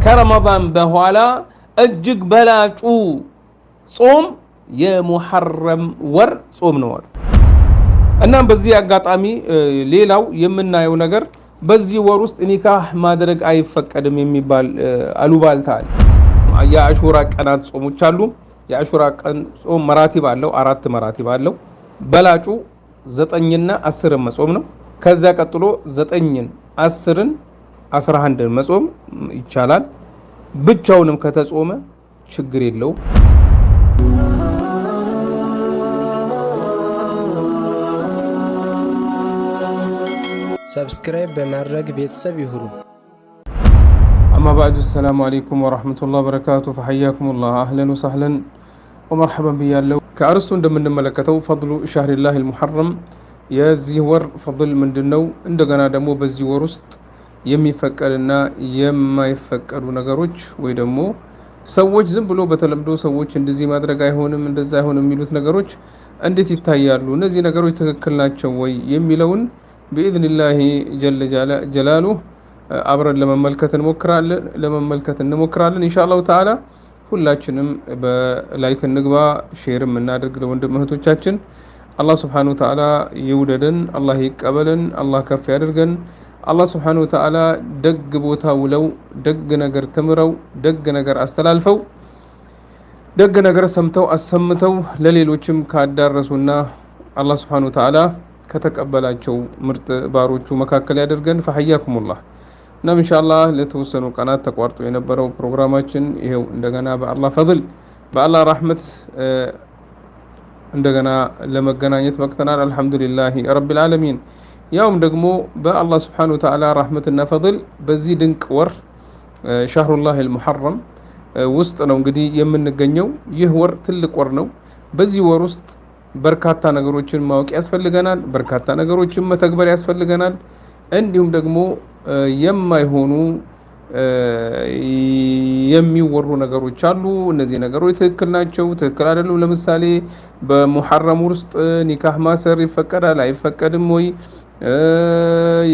ከረመዳን በኋላ እጅግ በላጩ ጾም የሙሐረም ወር ጾም ነው። እናም በዚህ አጋጣሚ ሌላው የምናየው ነገር በዚህ ወር ውስጥ ኒካህ ማድረግ አይፈቀድም የሚባል አሉባልታ አለ። የአሹራ ቀናት ጾሞች አሉ። የአሹራ ቀን ጾም መራቲብ አለው፣ 4 መራቲብ አለው። በላጩ 9ና 10 መጾም ነው። ከዛ ቀጥሎ 9ን 10ን 11ን መጾም ይቻላል። ብቻውንም ከተጾመ ችግር የለውም። ሰብስክራይብ በማድረግ ቤተሰብ ይሁኑ። አማ ባዕዱ ሰላሙ አለይኩም ወራህመቱላሂ ወበረካቱ ፈሐያኩሙላህ አህለን ወሰህለን ወመርሐበን ብያለሁ። ከአርስቱ እንደምንመለከተው ፈድሉ ሸህሪላሂል ሙሐረም የዚህ ወር ፈድል ምንድነው? እንደገና ደግሞ በዚህ ወር ውስጥ የሚፈቀድና የማይፈቀዱ ነገሮች ወይ ደግሞ ሰዎች ዝም ብሎ በተለምዶ ሰዎች እንደዚህ ማድረግ አይሆንም እንደዛ አይሆንም የሚሉት ነገሮች እንዴት ይታያሉ? እነዚህ ነገሮች ትክክል ናቸው ወይ የሚለውን بإذنላህ ጀለ ጀላሉ አብረን ለመመልከት እንሞክራለን ኢንሻአላሁ ተዓላ። ሁላችንም በላይክ እንግባ፣ ሼርም እናድርግ ለወንድም እህቶቻችን። አላህ Subhanahu Wa Ta'ala ይውደደን፣ አላህ ይቀበለን፣ አላህ ከፍ ያድርገን። አላህ Subhanahu Wa Ta'ala ደግ ቦታ ውለው ደግ ነገር ተምረው ደግ ነገር አስተላልፈው ደግ ነገር ሰምተው አሰምተው ለሌሎችም ካዳረሱና አላህ Subhanahu Wa Ta'ala ከተቀበላቸው ምርጥ ባሮቹ መካከል ያደርገን። ፈሐያኩሙላህ እና ኢንሻአላህ ለተወሰኑ ቀናት ተቋርጦ የነበረው ፕሮግራማችን ይሄው እንደገና በአላህ ፈድል በአላህ ረህመት እንደገና ለመገናኘት በቅተናል። አልহামዱሊላሂ ረቢል ዓለሚን። ያውም ደግሞ በአላህ Subhanahu Wa Ta'ala ረህመትና ፈድል በዚህ ድንቅ ወር ሸህሩላሂል ሙሐረም ውስጥ ነው እንግዲህ የምንገኘው። ይህ ወር ትልቅ ወር ነው። በዚህ ወር ውስጥ በርካታ ነገሮችን ማወቅ ያስፈልገናል። በርካታ ነገሮችን መተግበር ያስፈልገናል። እንዲሁም ደግሞ የማይሆኑ የሚወሩ ነገሮች አሉ። እነዚህ ነገሮች ትክክል ናቸው፣ ትክክል አይደሉም። ለምሳሌ በሙሐረም ውስጥ ኒካህ ማሰር ይፈቀዳል አይፈቀድም ወይ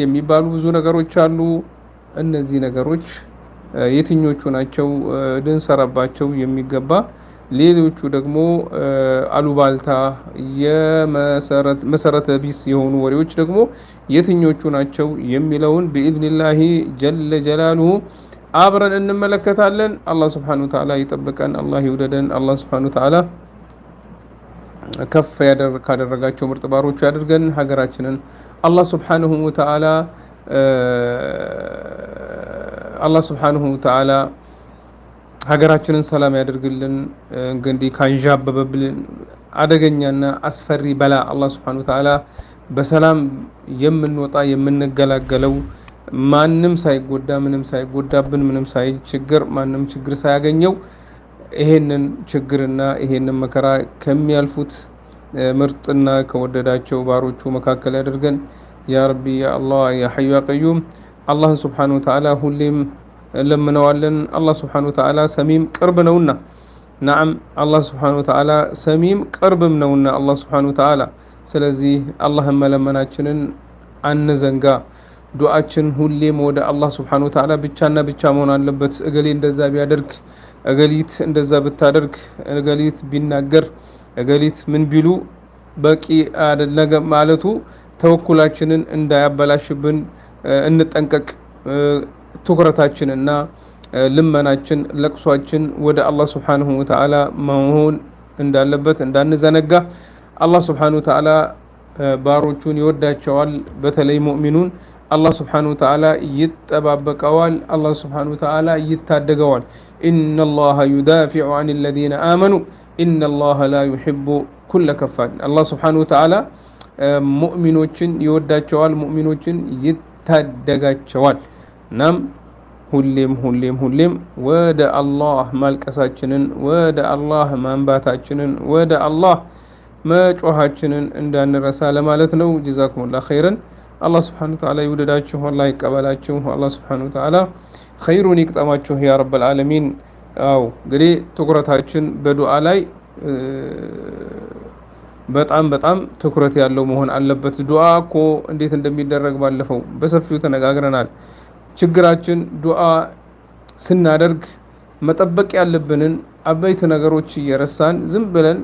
የሚባሉ ብዙ ነገሮች አሉ። እነዚህ ነገሮች የትኞቹ ናቸው ልንሰራባቸው የሚገባ፣ ሌሎቹ ደግሞ አሉባልታ የመሰረተ ቢስ የሆኑ ወሬዎች ደግሞ የትኞቹ ናቸው የሚለውን በኢዝኒላሂ ጀለ ጀላሉሁ አብረን እንመለከታለን። አላህ Subhanahu Wa Ta'ala ይጠብቀን፣ አላህ ይውደደን። አላህ Subhanahu Wa Ta'ala ከፍ ካደረጋቸው ምርጥ ባሮቹ ያድርገን። ሀገራችንን አላህ Subhanahu Wa Ta'ala ሀገራችንን ሰላም ያደርግልን። እንግዲህ ካንዣበበብልን አደገኛና አስፈሪ በላ አላህ Subhanahu Wa Ta'ala በሰላም የምንወጣ የምንገላገለው ማንም ሳይጎዳ ምንም ሳይጎዳብን ምንም ሳይችግር ማንም ችግር ሳያገኘው ይሄንን ችግርና ይሄንን መከራ ከሚያልፉት ምርጥና ከወደዳቸው ባሮቹ መካከል ያደርገን። ያ ረቢ ያ አላህ ያ ሐዩ ያ ቀዩም። አላህ Subhanahu Wa Ta'ala ሁሌም ለምነዋለን። አላህ Subhanahu Wa Ta'ala ሰሚም ቅርብ ነውና፣ ነዓም አላህ Subhanahu Wa Ta'ala ሰሚም ቅርብም ነውና አላህ Subhanahu Wa Ta'ala። ስለዚህ አላህን መለመናችንን አንዘንጋ። ዱዓችን ሁሌም ወደ አላህ Subhanahu Wa Ta'ala ብቻና ብቻ መሆን አለበት። እገሌ እንደዛ ቢያደርግ፣ እገሊት እንደዛ ብታደርግ፣ እገሊት ቢናገር፣ እገሊት ምን ቢሉ በቂ አይደለም ማለቱ ተወኩላችንን እንዳያበላሽብን እንጠንቀቅ። ትኩረታችንና ልመናችን ለቅሷችን ወደ አላህ Subhanahu Wa Ta'ala መሆን እንዳለበት እንዳንዘነጋ። አላህ Subhanahu Wa Ta'ala ባሮቹን ይወዳቸዋል። በተለይ ሙእሚኑን አላህ Subhanahu Wa Ta'ala ይጠባበቀዋል። አላህ Subhanahu Wa Ta'ala ይታደገዋል። ኢነላሃ ዩዳፊዑ ዐኒል ለዚነ አመኑ ኢነላሃ ላ ዩሂቡ ኩለ ከፋር። አላህ Subhanahu Wa Ta'ala ሙእሚኖችን ይወዳቸዋል፣ ሙእሚኖችን ይታደጋቸዋል። እናም ሁሌም ወደ አላህ ማልቀሳችንን ወደ አላህ ማንባታችንን ወደ አላህ መጮሃችንን እንዳንረሳ ለማለት ነው። ጀዛኩሙላህ ኸይረን። አላህ Subhanahu Wa Ta'ala ይውደዳችሁ፣ አላህ ይቀበላችሁ። አላህ Subhanahu Wa Ta'ala ኸይሩን ይቅጠማችሁ ያ ረብል ዓለሚን። አው እንግዲህ ትኩረታችን በዱዓ ላይ በጣም ትኩረት ያለው መሆን አለበት። ዱዓ እኮ እንዴት እንደሚደረግ ባለፈው በሰፊው ተነጋግረናል። ችግራችን ዱዓ ስናደርግ መጠበቅ ያለብንን አበይት ነገሮች እየረሳን ዝም ብለን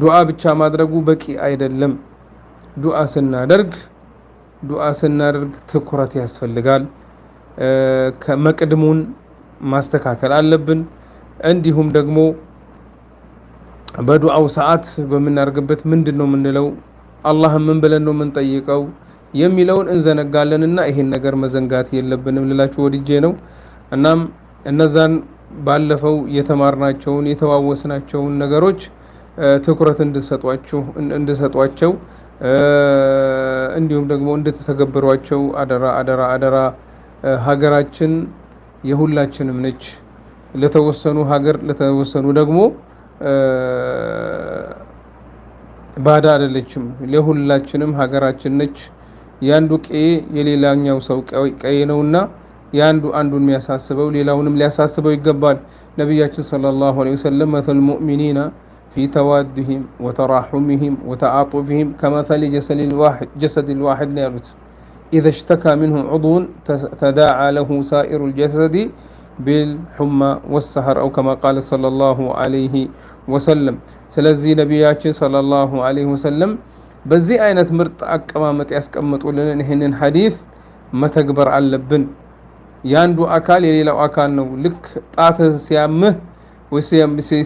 ዱዓ ብቻ ማድረጉ በቂ አይደለም። ዱዓ ስናደርግ ትኩረት ያስፈልጋል። ከመቅድሙን ማስተካከል አለብን። እንዲሁም ደግሞ በዱዓው ሰዓት በምናደርግበት ምንድነው የምንለው፣ አላህን ምን ብለን ነው የምንጠይቀው የሚለውን እንዘነጋለንና ይሄን ነገር መዘንጋት የለብንም ልላችሁ ወድጄ ነው። እናም እነዛን ባለፈው የተማርናቸውን የተዋወስናቸውን ነገሮች ትኩረት እንድሰጧቸው እንዲሁም ደግሞ እንድትተገብሯቸው አደራ። ሀገራችን የሁላችንም ነች። ለተወሰኑ ሀገር ለተወሰኑ ደግሞ ባዳ አይደለችም። ለሁላችንም ሀገራችን ነች። ያንዱ ቀዬ የሌላኛው ሰው ቀዬ ነውና ያንዱ አንዱን የሚያሳስበው ሌላውንም ሊያሳስበው ይገባል። ነብያችን ሰለላሁ ዐለይሂ ወሰለም መሰል ሙእሚኒና في توادهم وتراحمهم وتعاطفهم كمثل جسد الواحد نيالوت إذا اشتكى منه عضو تداعى له سائر الجسد بالحمى والسهر أو كما قال صلى الله عليه وسلم. سلزي نبياتنا صلى الله عليه وسلم بزي አይነት ምርጥ አቀማመጥ ያስቀምጡልን ይሄንን ሐዲስ መተግበር አለብን። ያንዱ አካል የሌላው አካል ነው። ልክ ጣትህ ሲያምህ ወይ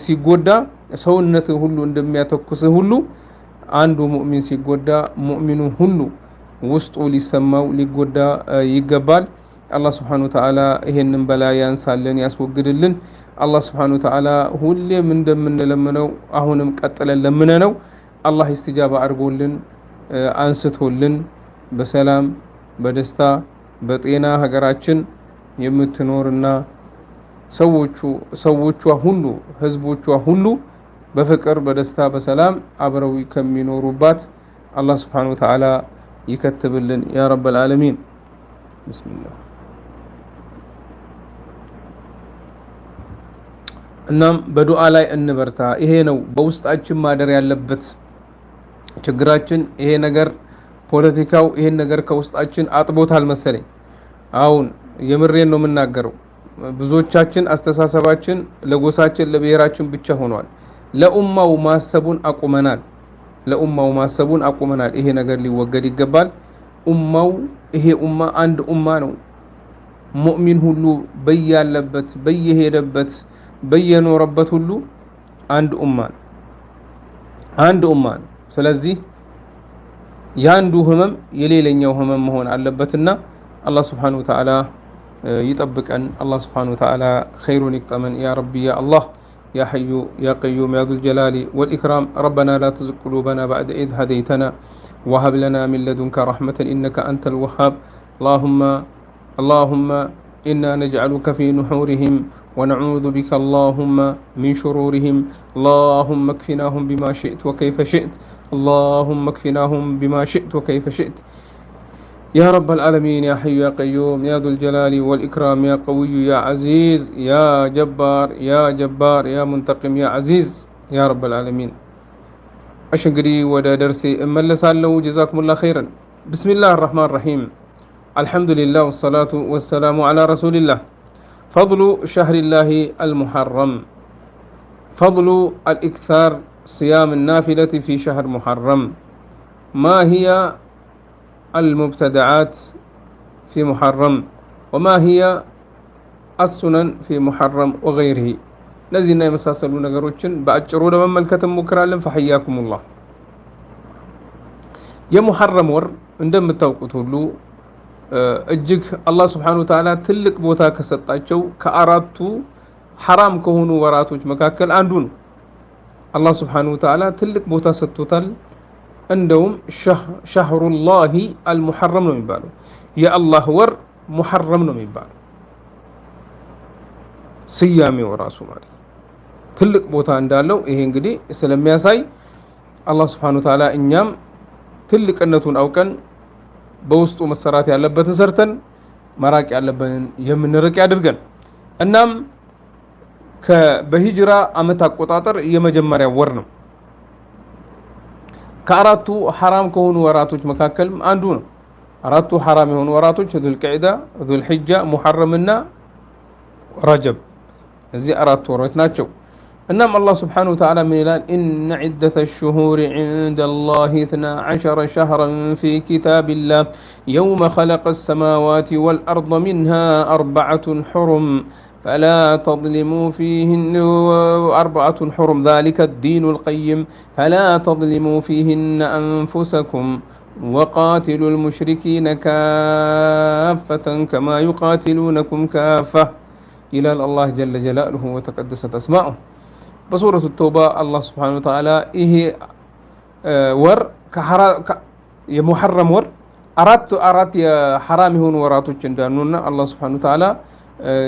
ሲጎዳ ሰውነት ሁሉ እንደሚያተኩስ ሁሉ አንዱ ሙእሚን ሲጎዳ ሙእሚኑ ሁሉ ውስጡ ሊሰማው ሊጎዳ ይገባል። አላህ Subhanahu Wa Ta'ala ይሄንን በላ ያንሳልን ያስወግድልን። አላህ Subhanahu Wa Ta'ala ሁሌም እንደምንለምነው አሁንም ቀጥለን ለምነነው አላህ ኢስቲጃባ አድርጎልን አንስቶልን በሰላም በደስታ በጤና ሀገራችን የምትኖርና ሰዎቿ ሁሉ ህዝቦቿ ሁሉ በፍቅር በደስታ በሰላም አብረው ከሚኖሩባት አላህ Subhanahu Wa Ta'ala ይከትብልን ያ ረበል ዓለሚን። ቢስሚላህ። እናም በዱዓ ላይ እንበርታ። ይሄ ነው በውስጣችን ማደር ያለበት ችግራችን። ይሄ ነገር ፖለቲካው ይሄን ነገር ከውስጣችን አጥቦታል መሰለኝ። አሁን የምሬን ነው የምናገረው። ብዙዎቻችን አስተሳሰባችን ለጎሳችን ለብሔራችን ብቻ ሆኗል። ለኡማው ማሰቡን አቁመናል። ይሄ ነገር ሊወገድ ይገባል። ኡማው ይሄ ኡማ አንድ ኡማ ነው። ሙእሚን ሁሉ በያለበት በየሄደበት በየኖረበት ሁሉ አንድ ኡማ ነው። ስለዚህ ያንዱ ህመም የሌላኛው ህመም መሆን አለበትና አላህ Subhanahu Wa Ta'ala يطبقن. الله سبحانه وتعالى خير يكتمن يا ربي يا الله يا حي يا قيوم يا ذو الجلال والإكرام. ربنا لا تزغ قلوبنا بعد إذ هديتنا وهب لنا من لدنك رحمة إنك أنت الوهاب. اللهم إنا نجعلك في نحورهم ونعوذ بك اللهم من شرورهم. اللهم اكفناهم بما شئت وكيف شئت. اللهم اكفناهم بما شئت وكيف شئت يا رب العالمين يا حي يا قيوم يا ذو الجلال والإكرام يا قوي يا عزيز يا جبار يا منتقم يا عزيز يا رب العالمين. أشكري ودا درسي أملسالو جزاكم الله خيرا. بسم الله الرحمن الرحيم. الحمد لله والصلاة والسلام على رسول الله. فضل شهر الله المحرم. فضل الإكثار صيام النافلة في شهر محرم. ما هي المبتدعات في محرم وما هي السنن في محرم وغيره. نزلنا يمساسلو ነገሮችን በአጭሩ ለመመልከት እንሞክራለን። فحياكم الله. የሙሐረም ወር እንደምታውቁት ሁሉ እጅግ አላህ Subhanahu Wa Ta'ala ትልቅ ቦታ ከሰጣቸው ከአራቱ ሐራም ከሆኑ ወራቶች መካከል አንዱ ነው። አላህ Subhanahu Wa Ta'ala ትልቅ ቦታ ሰጥቶታል። እንደውም ሸህሩላሂ አልሙሐረም ነው የሚባለው። የአላህ ወር ሙሐረም ነው የሚባለው ስያሜው ራሱ ማለት ነው። ትልቅ ቦታ እንዳለው ይሄ እንግዲህ ስለሚያሳይ አላህ Subhanahu Wa Ta'ala እኛም ትልቅነቱን አውቀን በውስጡ መሰራት ያለበትን ሰርተን መራቅ ያለበንን የምንርቅ ያድርገን። እናም በሂጅራ ዓመት አቆጣጠር የመጀመሪያው ወር ነው። ከአራቱ ሐራም ከሆኑ ወራቶች መካከል አንዱ ነው። አራቱ ሐራም የሆኑ ወራቶች ዙልቂዕዳ፣ ዙልሒጃ፣ ሙሐረምና ረጀብ እዚህ አራት ወሮች ናቸው። እናም አላህ ስብሓነሁ ወተዓላ ምን ይላል? ኢነ ዒደተ ሹሁሪ ዒንደላሂ 12 ሸህረን ፊ ኪታቢላህ የውመ ኸለቀ ሰማዋቲ ወልአርደ ሚንሃ አርበዐቱን ሑሩም ፈላ ተዝሊሙ ፊሂነ አርበዐቱን ሑሩም ዛሊከ ዲኑል ቀይም ፈላ ተዝሊሙ ፊሂነ አንፉሰኩም ወቃቲሉል ሙሽሪኪነ ካፈተን ከማ ዩቃቲሉነኩም ካፈ ይላል አላህ ጀለ ጀላሉሁ ወተቀደሰት አስማኡሁ። በሱረቱ ተውባ አላህ ስብሓነሁ ወተዓላ ይሄ ወር የሙሐረም ወር አራት የሐራም የሆኑ ወራቶች እንዳሉና አላህ ስብሓነሁ ወተዓላ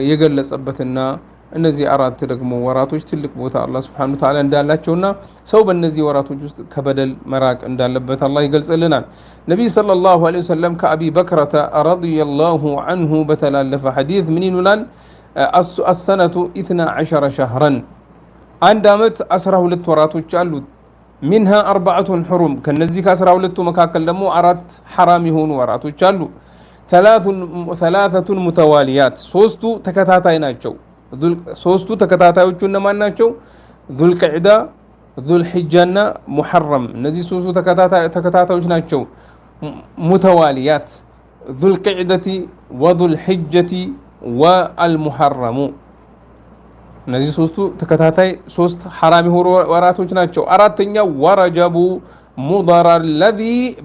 የገለጸበትና እነዚህ አራት ደግሞ ወራቶች ትልቅ ቦታ አላህ ስብሓነሁ ወተዓላ እንዳላቸውና ሰው በእነዚህ ወራቶች ውስጥ ከበደል መራቅ እንዳለበት አላህ ይገልጽልናል። ነቢይ ሰለላሁ ዐለይሂ ወሰለም ከአቢ በክረተ ረዲየላሁ ዐንሁ በተላለፈ ሐዲስ ምን ይሉናል? አሰነቱ 12 ሸህረን አንድ ዓመት 12 ወራቶች አሉት። ሚንሃ አርበዐቱን ሑሩም ከነዚህ ከ12ቱ መካከል ደግሞ አራት ሐራም የሆኑ ወራቶች አሉ። ሰላሰቱን ሙተዋሊያት ሶስቱ ተከታታይ ናቸው። ሶስቱ ተከታታዮቹ እነማን ናቸው? ዙልቂዕዳ፣ ዙልሒጃና ሙሐረም እነዚህ ሶስቱ ተከታታዮች ናቸው። ሙተዋሊያት ዙልቂዕደቲ ወዙልሒጀቲ ወአልሙሐረሙ እነዚህ ሶስቱ ተከታታይ ሶስት ሐራም የሆኑ ወራቶች ናቸው። አራተኛው ወረጀቡ ሙደር አለዚ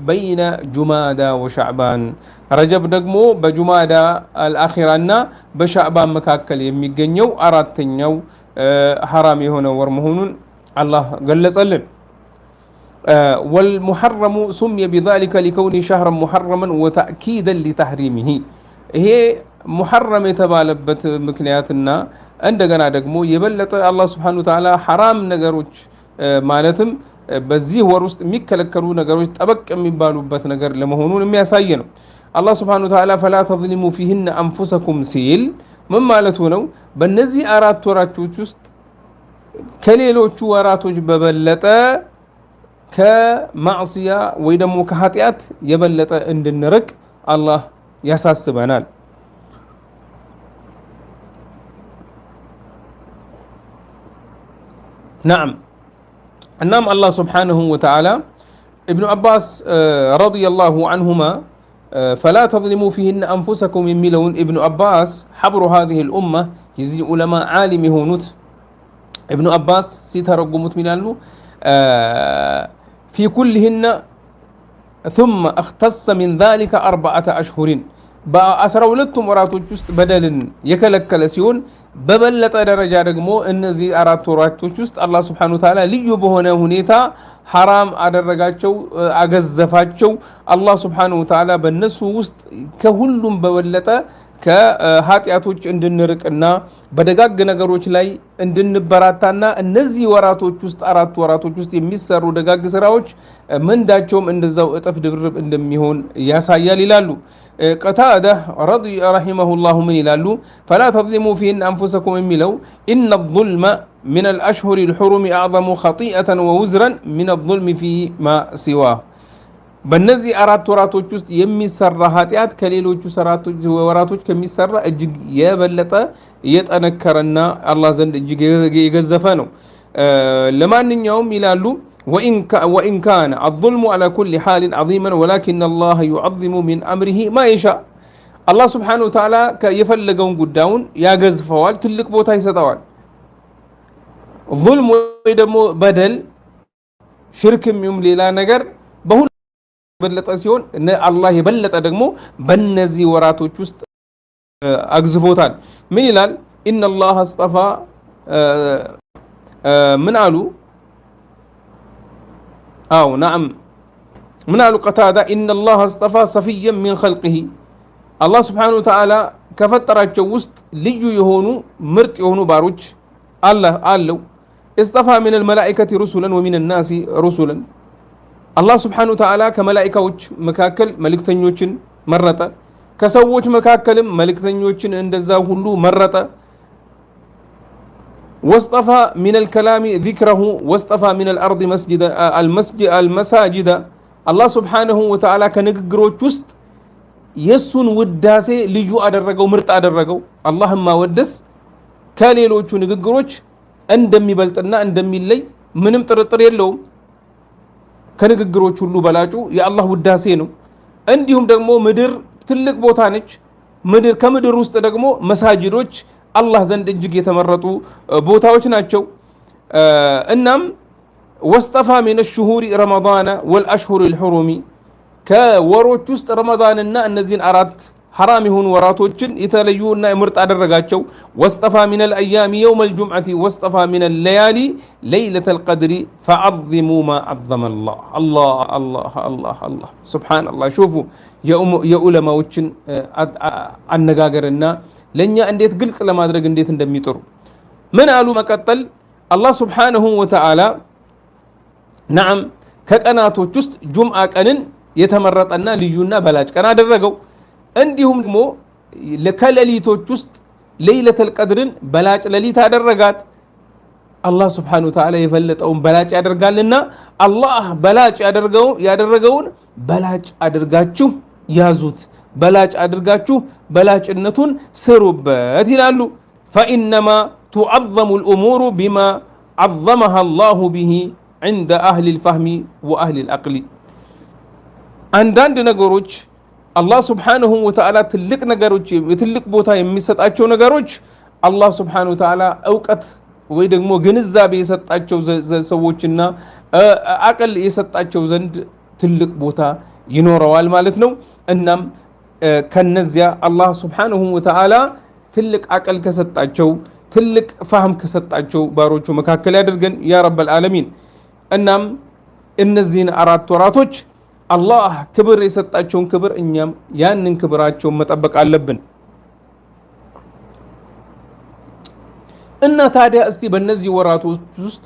በይነ ጁማዳ ወሻዕባን ረጀብ ደግሞ በጁማዳ አልአኺራና በሻዕባን መካከል የሚገኘው አራተኛው ሐራም የሆነ ወር መሆኑን አላህ ገለጸልን። ወልሙሐረሙ ሱሚየ ቢዛሊከ ሊከውኒ ሸህረን ሙሐረመን ወተእኪደን ሊተሕሪሚሂ ይሄ ሙሐረም የተባለበት ምክንያትና እንደገና ደግሞ የበለጠ አላህ ስብሓነሁ ወተዓላ ሐራም ነገሮች ማለትም በዚህ ወር ውስጥ የሚከለከሉ ነገሮች ጠበቅ የሚባሉበት ነገር ለመሆኑን የሚያሳይ ነው። አላህ ስብሓነሁ ወተዓላ ፈላ ተዝሊሙ ፊሂነ አንፉሰኩም ሲል ምን ማለቱ ነው? በእነዚህ አራት ወራቶች ውስጥ ከሌሎቹ ወራቶች በበለጠ ከማዕሲያ ወይ ደግሞ ከኃጢአት የበለጠ እንድንርቅ አላህ ያሳስበናል። نعم النام الله سبحانه وتعالى ابن عباس رضي الله عنهما فلا تظلموا فيهن أنفسكم يميلون ابن عباس حبر هذه الأمة يزي علماء عالم هونوت ابن عباس سيترقمت من في كلهن ثم اختص من ذلك 4 أشهر በ12ቱም ወራቶች ውስጥ በደልን የከለከለ ሲሆን በበለጠ ደረጃ ደግሞ እነዚህ አራት ወራቶች ውስጥ አላህ Subhanahu Wa Ta'ala ልዩ በሆነ ሁኔታ ሐራም አደረጋቸው፣ አገዘፋቸው። አላህ Subhanahu Wa Ta'ala በእነሱ ውስጥ ከሁሉም በበለጠ ከኃጢአቶች እንድንርቅና በደጋግ ነገሮች ላይ እንድንበራታና እነዚህ ወራቶች ውስጥ አራት ወራቶች ውስጥ የሚሰሩ ደጋግ ስራዎች ምንዳቸውም እንደዛው እጥፍ ድርብ እንደሚሆን ያሳያል ይላሉ። ቀታዳ ረሂመሁላሁ ምን ይላሉ? ፈላ ተዝሊሙ ፊሂን አንፉሰኩም የሚለው ኢነ ዙልመ ሚን አልአሽሁሪ አልሑሩም አዕዘሙ ኸጢአተን ወውዝረን ሚን አልዙልሚ ፊማ ሲዋሁ በእነዚህ አራት ወራቶች ውስጥ የሚሰራ ኃጢአት ከሌሎቹ ወራቶች ከሚሰራ እጅግ የበለጠ የጠነከረና አላህ ዘንድ እጅግ የገዘፈ ነው። ለማንኛውም ይላሉ وإن كان الظلم على كل حال عظيما ولكن الله يعظم من أمره ما يشاء الله سبحانه وتعالى يفلقون قداون يا قزفوال تلك بوتا يستوال ظلم ويدمو بدل شرك يملي لا نقر بهو በለጠ ሲሆን አላህ የበለጠ ደግሞ በእነዚህ ወራቶች ውስጥ አግዝፎታል። ምን ይላል? ኢነላህ አስጠፋ ምን አሉ? አው ነዓም ምን አሉ? ቀታዳ ኢነላህ አስጠፋ ሰፊየን ሚን ኸልቂሂ አላህ ሱብሓነሁ ወተዓላ ከፈጠራቸው ውስጥ ልዩ የሆኑ ምርጥ የሆኑ ባሮች አላህ አለው። እስጠፋ ሚነል መላኢከቲ ሩሱለን ወሚነ ናሲ ሩሱለን አላህ ስብሓነሁ ወተዓላ ከመላኢካዎች መካከል መልእክተኞችን መረጠ፣ ከሰዎች መካከልም መልእክተኞችን እንደዛ ሁሉ መረጠ። ወስጠፋ ሚነል ከላሚ ዚክረሁ ወስጠፋ ሚነል አርድ መስጂደ አልመሳጅደ አላህ ስብሓነሁ ወተዓላ ከንግግሮች ውስጥ የሱን ውዳሴ ልዩ አደረገው ምርጥ አደረገው አላህን ማወደስ ከሌሎቹ ንግግሮች እንደሚበልጥና እንደሚለይ ምንም ጥርጥር የለውም ከንግግሮች ሁሉ በላጩ የአላህ ውዳሴ ነው እንዲሁም ደግሞ ምድር ትልቅ ቦታ ነች ምድር ከምድር ውስጥ ደግሞ መሳጅዶች አላህ ዘንድ እጅግ የተመረጡ ቦታዎች ናቸው እናም واصطفى من الشهور رمضان والاشهر الحرم ከወሮች ውስጥ ረመዳንና እነዚህን አራት حرام يهون وراتوچن يتليونا مرت አደረጋቸው واصطفى من الايام يوم الجمعه واصطفى من الليالي ليله القدر فعظموا ما عظم الله الله الله الله الله سبحان الله شوفوا የዑለማዎችን አነጋገርና ለኛ እንዴት ግልጽ ለማድረግ እንዴት እንደሚጥሩ ምን አሉ መቀጠል አላህ Subhanahu Wa Ta'ala نعم ከቀናቶች ውስጥ ጁምዓ ቀንን የተመረጠና ልዩና በላጭ ቀን አደረገው እንዲሁም ደግሞ ለከለሊቶች ውስጥ ለይለተል ቀድርን በላጭ ለሊት አደረጋት አላህ Subhanahu Wa Ta'ala የፈለጠውን በላጭ ያደርጋልና አላህ በላጭ ያደረገውን በላጭ አድርጋችሁ ያዙት በላጭ አድርጋችሁ በላጭነቱን ስሩበት ይላሉ فإنما تعظم الأمور بما عظمها الله به عند أهل الفهم وأهل العقل አንዳንድ ነገሮች አላህ Subhanahu Wa Ta'ala ትልቅ ነገሮች የትልቅ ቦታ የሚሰጣቸው ነገሮች አላህ Subhanahu Wa Ta'ala ዕውቀት ወይ ደግሞ ግንዛቤ የሰጣቸው ሰዎችና አቅል የሰጣቸው ዘንድ ትልቅ ቦታ ይኖረዋል ማለት ነው እናም ከነዚያ አላህ Subhanahu Wa Ta'ala ትልቅ አቅል ከሰጣቸው ትልቅ ፋህም ከሰጣቸው ባሮቹ መካከል ያድርገን ያ ረብ العالمين እናም እነዚህን አራት ወራቶች አላህ ክብር የሰጣቸውን ክብር እኛም ያንን ክብራቸውን መጠበቅ አለብን እና ታዲያ እስቲ በእነዚህ ወራቶች ውስጥ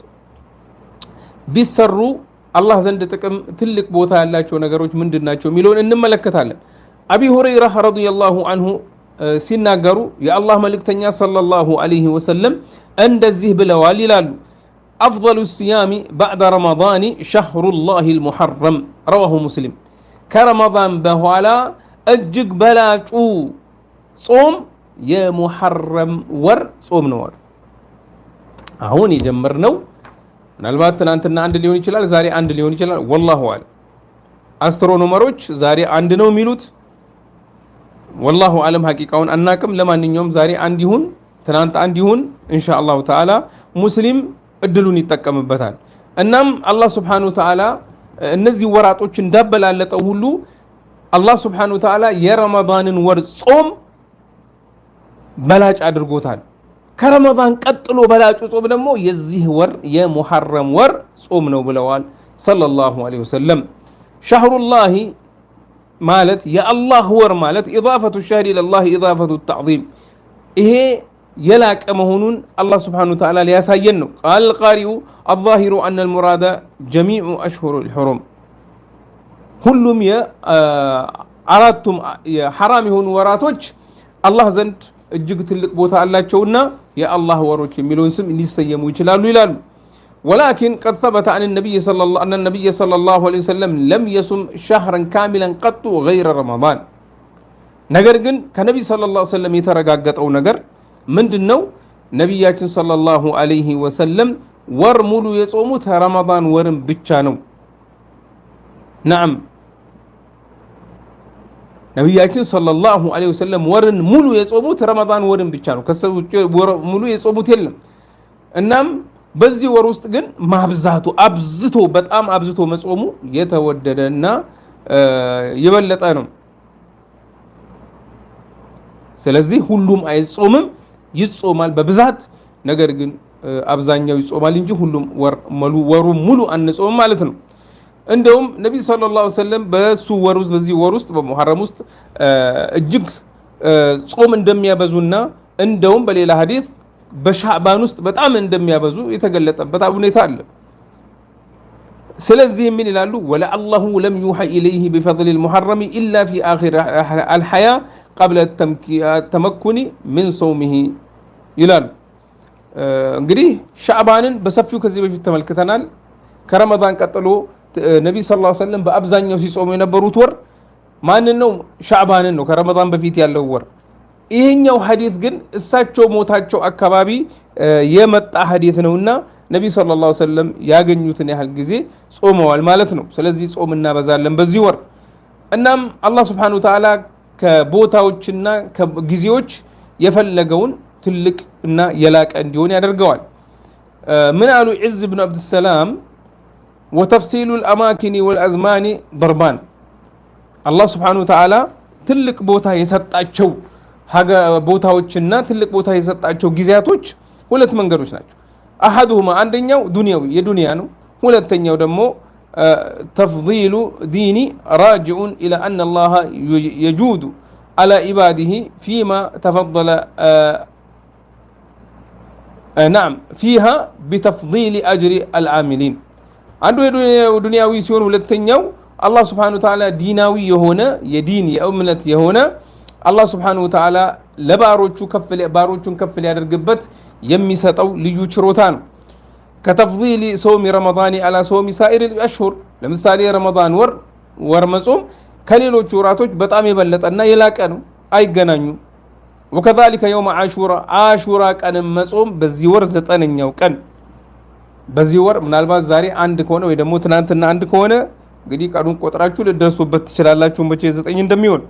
ቢሰሩ አላህ ዘንድ ጥቅም ትልቅ ቦታ ያላቸው ነገሮች ምንድናቸው ሚሉን እንመለከታለን አቢ ሁረይራ ረዲየላሁ ዐንሁ ሲናገሩ የአላህ መልእክተኛ ሰለላሁ ዐለይሂ ወሰለም እንደዚህ ብለዋል ይላሉ أفضل الصيام بعد رمضان شهر الله المحرم رواه مسلم كرمضان بهوالا أجق بلاجو صوم يا محرم ور صوم نور አሁን የጀመርነው ምናልባት ትናንትና አንድ ሊሆን ይችላል ዛሬ አንድ ሊሆን ይችላል والله اعلم አስትሮኖመሮች ዛሬ አንድ ነው የሚሉት والله اعلم ሐቂቃውን አናቅም ለማንኛውም ዛሬ አንድ ይሁን ትናንት አንድ ይሁን ኢንሻአላህ ተዓላ ሙስሊም እድሉን ይጠቀምበታል እናም አላህ Subhanahu Wa Ta'ala እነዚህ ወራቶች እንዳበላለጠው ሁሉ አላህ Subhanahu Wa Ta'ala የረመዳንን ወር ጾም በላጭ አድርጎታል ከረመዳን ቀጥሎ በላጩ ጾም ደግሞ የዚህ ወር የሙሐረም ወር ጾም ነው ብለዋል ሰለላሁ ዐለይሂ ወሰለም ሸህሩላህ ማለት የአላህ ወር ማለት ኢዳፈቱ ሸህር ኢለላህ ኢዳፈቱ ተዕዚም ይሄ የላቀ መሆኑን አላህ Subhanahu Wa Ta'ala ሊያሳየን ነው ቃል ቃሪኡ الظاهر أن المراد جميع أشهر الحرم ሁሉም የአራቱም የሐራም የሆኑ ወራቶች አላህ ዘንድ እጅግ ትልቅ ቦታ አላቸውና የአላህ ወሮች የሚሉን ስም ሊሰየሙ ይችላሉ ይላሉ ولكن قد ثبت عن النبي صلى الله عليه وسلم لم يصم شهرا كاملا قط غير رمضان ነገር ግን ከነብይ ሰለላሁ ዐለይሂ ወሰለም የተረጋገጠው ነገር ምንድነው ነብያችን ሰለላሁ ዐለይሂ ወሰለም ወር ሙሉ የጾሙት ረመዳን ወርን ብቻ ነው نعم ነብያችን ሰለላሁ ዐለይሂ ወሰለም ወርን ሙሉ የጾሙት ረመዳን ወርን ብቻ ነው ከሰውጭ ወር ሙሉ የጾሙት የለም እናም በዚህ ወር ውስጥ ግን ማብዛቱ አብዝቶ በጣም አብዝቶ መጾሙ የተወደደና የበለጠ ነው ስለዚህ ሁሉም አይጾምም ይጾማል በብዛት ነገር ግን አብዛኛው ይጾማል እንጂ ሁሉም ወሩ ሙሉ አንጾም ማለት ነው እንደውም ነብይ ሰለላሁ ዐለይሂ ወሰለም በሱ ወር ውስጥ በዚህ ወር ውስጥ በሙሐረም ውስጥ እጅግ ጾም እንደሚያበዙና እንደውም በሌላ ሐዲስ በሻዕባን ውስጥ በጣም እንደሚያበዙ የተገለጠበት ሁኔታ አለ ስለዚህ ምን ይላሉ ወለአላሁ ለም ዩሐ ኢለይሂ بفضل المحرم الا في اخر الحياه قبل التمكن من صومه ይላሉ እንግዲህ ሻዕባንን በሰፊው ከዚህ በፊት ተመልክተናል ከረመዳን ቀጥሎ ነብይ ሰለላሁ ዐለይሂ ወሰለም በአብዛኛው ሲጾሙ የነበሩት ወር ማንን ነው? ሻዕባንን ነው፣ ከረመዳን በፊት ያለው ወር። ይሄኛው ሐዲስ ግን እሳቸው ሞታቸው አካባቢ የመጣ ሐዲስ ነውና ነብዩ ሰለላሁ ዐለይሂ ወሰለም ያገኙትን ያህል ጊዜ ጾመዋል ማለት ነው። ስለዚህ ጾም እናበዛለን በዚህ ወር። እናም አላህ Subhanahu Wa Ta'ala ከቦታዎችና ከጊዜዎች የፈለገውን ትልቅ እና የላቀ እንዲሆን ያደርገዋል። ምን አሉ ዒዝ ብን አብዱሰላም ወተፍሲሉ الأماكن والأزمان ضربان አላህ Subhanahu Wa Ta'ala ትልቅ ቦታ የሰጣቸው ቦታዎችና ትልቅ ቦታ የሰጣቸው ጊዜያቶች ሁለት መንገዶች ናቸው። አሐዱሁማ አንደኛው ዱንያዊ የዱንያ ነው። ሁለተኛው ደግሞ ተፍዲሉ ዲኒ ራጅዑን ኢላ አን አላህ የጁዱ አላ ኢባዲሂ ፊማ ተፈضለ ናም ፊሃ ቢተፍዲል አጅሪ አልዓሚሊን። አንዱ የዱንያዊ ሲሆን ሁለተኛው አላህ Subhanahu Wa Ta'ala ዲናዊ የሆነ የዲን የእምነት የሆነ አላህ Subhanahu Wa Ta'ala ባሮቹን ከፍ ሊያደርግበት የሚሰጠው ልዩ ችሮታ ነው። ከተፍዲል ሶሚ ረመዳን አላ ሶሚ ሳኢር አሽሁር ለምሳሌ ረመዳን ወር መጾም ከሌሎች ወራቶች በጣም የበለጠና የላቀ ነው፣ አይገናኙም። ወከዛሊከ የውም አሹራ ቀን መጾም በዚህ ወር 9ኛው ቀን በዚህ ወር ምናልባት ዛሬ አንድ ከሆነ ወይ ደግሞ ትናንትና አንድ ከሆነ እንግዲህ ቀኑን ቆጥራችሁ ልደርሱበት ትችላላችሁ መቼ 9 እንደሚሆን።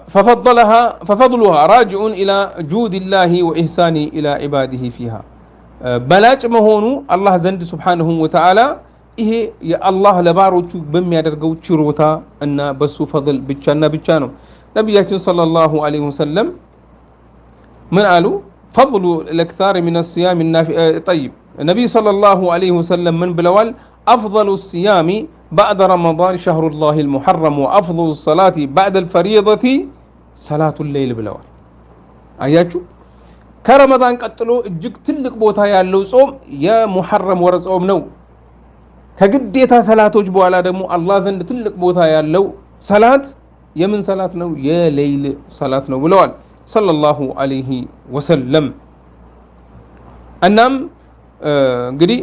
ففضلها راجع إلى جود الله وإحسانه إلى عباده فيها بلاج مهونو الله زند سبحانه وتعالى ይሄ የአላህ ለባሮቹ በሚያደርገው ችሮታ እና በሱ ፈضል ብቻና ብቻ ነው። ነብያችን ሰለላሁ ዐለይሂ ወሰለም ምን አሉ? فضل الاكثار من الصيام النافع طيب النبي صلى الله عليه وسلم من ብለዋል? أفضل الصيام بعد رمضان شهر الله المحرم وأفضل الصلاة بعد الفريضة صلاة الليل ብለዋል። አያችሁ ከረመዳን ቀጥሎ እጅግ ትልቅ ቦታ ያለው ጾም የሙሐረም ወር ጾም ነው። ከግዴታ ሰላቶች በኋላ ደግሞ አላህ ዘንድ ትልቅ ቦታ ያለው ሰላት የምን ሰላት ነው? የሌይል ሰላት ነው ብለዋል ሰለላሁ ዐለይሂ ወሰለም። እናም እንግዲህ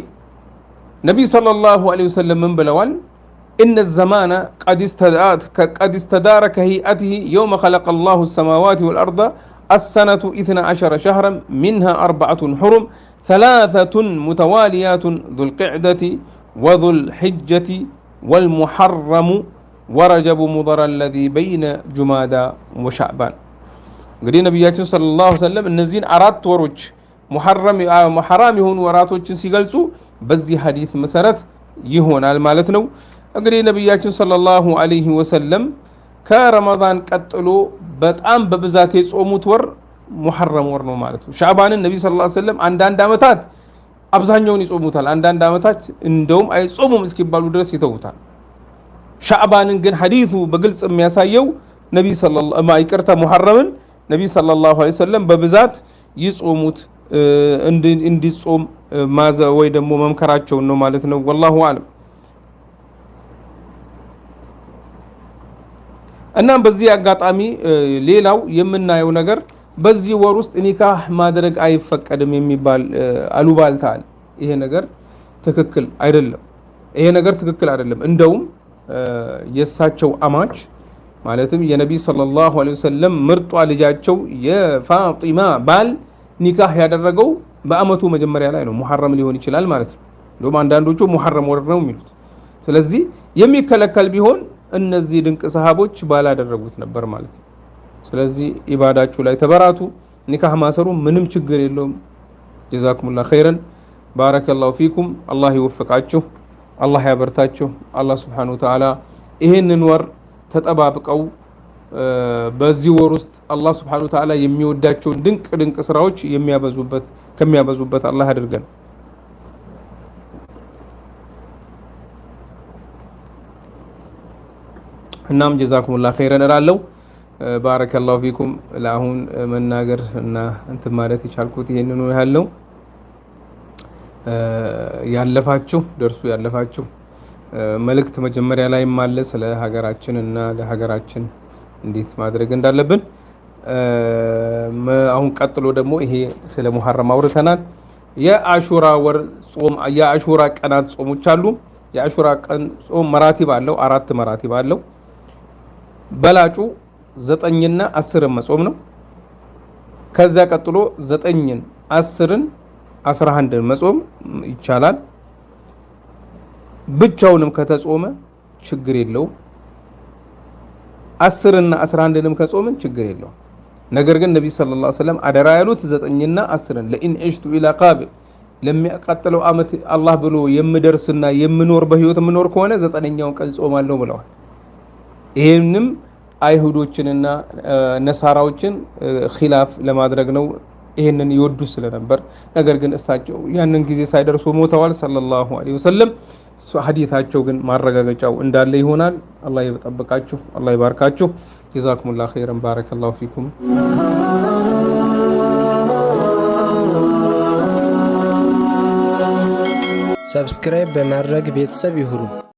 ነብይ ሰለላሁ ዐለይሂ ወሰለም ምን ብለዋል? إن الزمان قد استدار كهيئته يوم خلق الله السماوات والأرض السنة 12 شهرا منها 4 حرم 3 متواليات ذو القعدة وذو الحجة والمحرم ورجب مضر الذي بين جمادى وشعبان እንግዲህ ነብያችን ሰለላሁ ዐለይሂ ወሰለም እነዚህን አራት ወሮች ሙሐረም የሆኑ ወራቶችን ሲገልጹ በዚህ ሐዲስ መሰረት ይሆናል ማለት ነው። እንግዲህ ነብያችን ሰለላሁ ዐለይሂ ወሰለም ከረመዳን ቀጥሎ በጣም በብዛት የጾሙት ወር ሙሐረም ወር ነው ማለት ነው። ሻዕባንን ነብይ ሰለላሁ ዐለይሂ ወሰለም አንዳንድ አመታት አብዛኛውን ይጾሙታል፣ አንዳንድ አመታት እንደውም አይጾሙም እስኪባሉ ድረስ ይተውታል። ሻዕባንን ግን ሐዲሱ በግልጽ የሚያሳየው ነብይ ሙሐረምን ነብይ ሰለላሁ ዐለይሂ ወሰለም በብዛት ይጾሙት እንዲጾም ማዘ ወይ ደግሞ መምከራቸው ነው ማለት ነው። ወላሁ አለም። እናም በዚህ አጋጣሚ ሌላው የምናየው ነገር በዚህ ወር ውስጥ ኒካህ ማድረግ አይፈቀድም የሚባል አሉባልታ አለ። ይሄ ነገር ትክክል አይደለም። እንደውም የሳቸው አማች ማለትም የነብይ ሰለላሁ ዐለይሂ ወሰለም ምርጧ ልጃቸው የፋጢማ ባል ኒካህ ያደረገው በአመቱ መጀመሪያ ላይ ነው። ሙሐረም ሊሆን ይችላል ማለት ነው። እንደውም አንዳንዶቹ ሙሐረም ወር ነው የሚሉት። ስለዚህ የሚከለከል ቢሆን እነዚህ ድንቅ ሰሃቦች ባላደረጉት ነበር ማለት ነው። ስለዚህ ኢባዳችሁ ላይ ተበራቱ። ኒካህ ማሰሩ ምንም ችግር የለውም። ጀዛኩሙላህ ኸይረን ባረከላሁ ፊኩም። አላህ ይወፍቃችሁ፣ አላህ ያበርታችሁ። አላህ ሱብሓነሁ ወተዓላ ይሄንን ወር ተጠባብቀው በዚህ ወር ውስጥ አላህ ሱብሓነሁ ወተዓላ የሚወዳቸውን ድንቅ ስራዎች ከሚያበዙበት አላህ አድርገን። እናም ጀዛኩሙላህ ኸይረን እላለሁ። ባረከላሁ ፊኩም። ለአሁን መናገር እና እንትን ማለት የቻልኩት ይሄንን ነው ያለው። ያለፋችሁ ደርሱ ያለፋችሁ መልእክት መጀመሪያ ላይ ማለ ስለ ሀገራችን እና ለሀገራችን እንዴት ማድረግ እንዳለብን አሁን ቀጥሎ ደግሞ ይሄ ስለ ሙሐረም አውርተናል። የአሹራ ወር ጾም የአሹራ ቀናት ጾሞች አሉ የአሹራ ቀን ጾም መራቲብ አለው 4 መራቲብ አለው በላጩ 9ና 10 መጾም ነው ከዛ ቀጥሎ 9ን 10ን 11ን መጾም ይቻላል ብቻውንም ከተጾመ ችግር የለው 10ና 11ንም ከጾምን ችግር የለው ነገር ግን ነብይ ሰለላሁ ዐለይሂ ወሰለም አደራ ያሉት 9ና 10ን ለኢን እሽቱ ኢላ ቃብል ለሚያቃጥለው አመት አላህ ብሎ የምደርስና የምኖር በህይወት የምኖር ከሆነ 9ኛውን ቀን ጾማለሁ ብለዋል ይሄንም አይሁዶችንና ነሳራዎችን ኺላፍ ለማድረግ ነው ይሄንን ይወዱ ስለነበር ነገር ግን እሳቸው ያንን ጊዜ ሳይደርሱ ሞተዋል ሰለላሁ ዐለይሂ ወሰለም ሐዲታቸው ግን ማረጋገጫው እንዳለ ይሆናል አላህ ይጠብቃችሁ አላህ ይባርካችሁ ጀዛኩሙላሁ ኸይረን ባረከላሁ ፊኩም ሰብስክራይብ በማድረግ ቤተሰብ ይሁኑ